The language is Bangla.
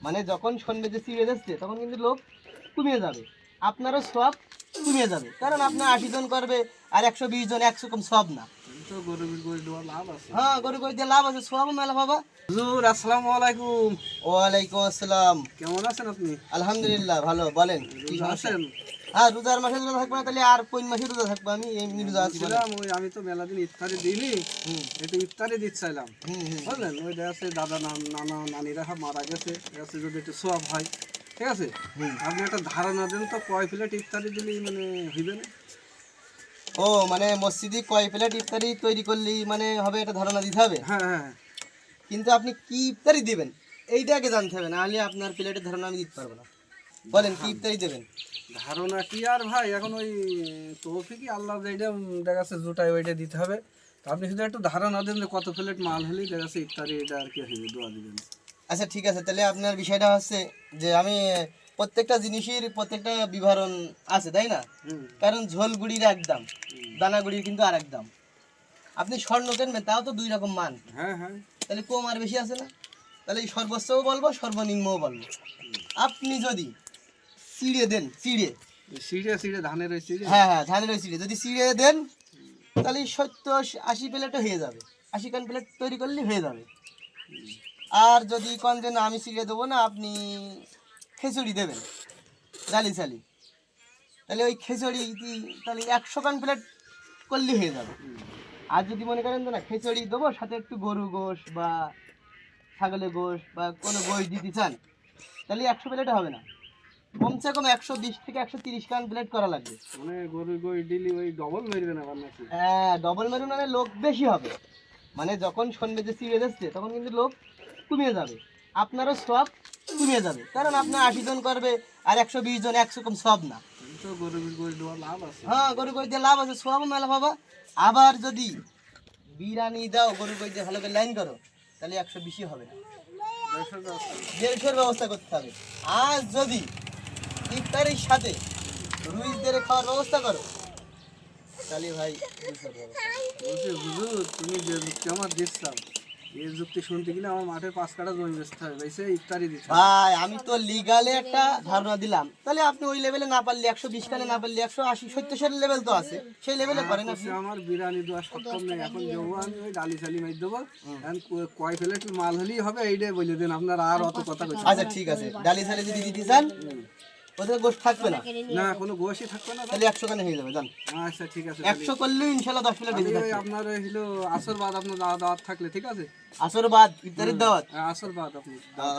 মানে যখন শুনবে যে সিরিয়াস আসছে তখন কিন্তু লোক কমিয়ে যাবে, আপনারও সব কমিয়ে যাবে, কারণ আপনার 80 জন করবে আর 120 জন 100 কম সব না। তো গরু গরু দেওয়া লাভ আছে। হ্যাঁ, গরু করে দিয়ে লাভ আছে, সব মেলা বাবা। হুজুর আসসালামু আলাইকুম। ওয়ালাইকুম আসসালাম। কেমন আছেন আপনি? আলহামদুলিল্লাহ ভালো, বলেন কি রোজা সমস্যা? আছেন? হ্যাঁ, রোজার মাসে রোজা থাকবো না তাহলে আর কোন মাসে রোজা থাকবো? আমি এমনি রোজা আছি। বলেন। বলছিলাম ওই আমি তো মেলা দিন ইফতারি দিইনি, হুম একটু ইফতারি দিচ্ছিলাম হুম হুম বুঝলেন। ওই দেখা যাচ্ছে দাদা নানা নানিরা সব মারা গেছে, দেখা যাচ্ছে যদি একটু সোয়াব হয়, ঠিক আছে। হুম। আপনি একটা ধারণা দেন তো কয় প্লেট ইফতারি দিলে মানে হইবে না? ও মানে মসজিদে কয় প্লেট ইফতারি তৈরি করলি মানে হবে, এটা ধারণা দিতে হবে। হ্যাঁ হ্যাঁ। কিন্তু আপনি কি ইফতারি দিবেন এইটা আগে জানতে হবে, নাহলে আপনার প্লেটের ধারণা আমি দিতে পারবো না। বলেন কি ইফতারি দেবেন? ধারণা কি আর ভাই, এখন ওই তৌফিকই আল্লাহ যেটা দেখা যাচ্ছে জোটায় ওইটা দিতে হবে। তো আপনি শুধু একটু ধারণা দেন যে কত প্লেট মাল হলেই দেখা যাচ্ছে ইফতারি এটা আর কি হইবে, দোয়া দিবেন। আচ্ছা ঠিক আছে, তাহলে আপনার বিষয়টা হচ্ছে যে আমি প্রত্যেকটা জিনিসের প্রত্যেকটা বিবরণ আছে, তাই না? হুম কারণ ঝোল গুড়ির এক দাম, দানা গুড়ির কিন্তু আর এক দাম। আপনি স্বর্ণ কিনবেন তাও তো দুই রকম মান, হ্যাঁ হ্যাঁ। তাহলে কম আর বেশি আছে না? তাহলে এই সর্বোচ্চও বলবো সর্বনিম্নও বলবো। আপনি যদি চিড়ে দেন, চিড়ে, সিঁড়ে সিঁড়ে ধানের ওই সিঁড়ে। হ্যাঁ হ্যাঁ ধানের ওই চিড়ে যদি চিড়ে দেন তাহলে 70-80 প্লেটও হয়ে যাবে, 80 খান প্লেট তৈরি করলে হয়ে যাবে। আর যদি কোন যে না আমি চিড়ে দেবো না, আপনি খিচুড়ি দেবেন ডালি চালি, তাহলে ওই খিচুড়ি তাহলে 100 খান প্লেট করলে হয়ে যাবে। আর যদি মনে করেন যে না খিচুড়ি দেবো সাথে একটু গরু গোশ বা ছাগলের গোশ বা কোনো গোশ দিতে চান, তাহলে 100 প্লেটে হবে না, কমসে কম 120 থেকে 130 খান প্লেট করা লাগবে। মানে গরু গরু দিলি ওই ডবল মেরবে না নাকি? হ্যাঁ, ডবল মেরুন মানে লোক বেশি হবে, মানে যখন শুনবে যে সিরিয়াস যাচ্ছে তখন কিন্তু লোক কমিয়ে যাবে, আপনারও সব কমিয়ে যাবে, কারণ আপনার 80 জন করবে আর 120 জন 100 কম সব না। তো গরু গরু দেওয়া লাভ আছে। হ্যাঁ, গরু করে দিয়ে লাভ আছে, সব মেলা বাবা। আবার যদি বিরিয়ানি দাও গরু করে দিয়ে ভালো করে লাইন করো, তাহলে 120 হবে না, 150-এর ব্যবস্থা করতে হবে। আর যদি ইফতারির সাথে রুইদের খাওয়ার ব্যবস্থা করো, তাহলে ভাই 200-এর ব্যবস্থা। বলছি হুজুর, তুমি যে যুক্তি আমার দিচ্ছাম এই যুক্তি শুনতে গেলে আমার মাঠে 5 কাঠা জমি বেচতে হবে, বেচে ইফতারি দিতে হবে। ভাই আমি তো লিগালে একটা ধারণা দিলাম, তাহলে আপনি ওই লেভেলে না পারলে 120 খানে না পারলে 180-70 লেভেল তো আছে, সেই লেভেলে করেন আপনি। আমার বিরিয়ানি দেওয়া সক্ষম নেই, এখন যাবো আমি ওই ডালি চালি মাই দেবো। এখন কয় প্লেট মাল হলেই হবে এইটাই বলে দেন, আপনারা আর অত কথা বলছেন আচ্ছা ঠিক আছে, ডালি সালে যদি দিতে চান ওদের গোশ থাকবে না, না, কোনো গোশই থাকবে না। তাহলে 100 খানে হয়ে যাবে, জান। আচ্ছা ঠিক আছে। 100 করলেও ইনশাল্লাহ 10 প্লেট আমি বেঁচে ওই থাকবে। আপনার ওই হলো আসর বাদ আপনার দাওয়াত থাকলে ঠিক আছে। আসর বাদ ইফতারের দাওয়াত। আসর বাদ আপনি আহ,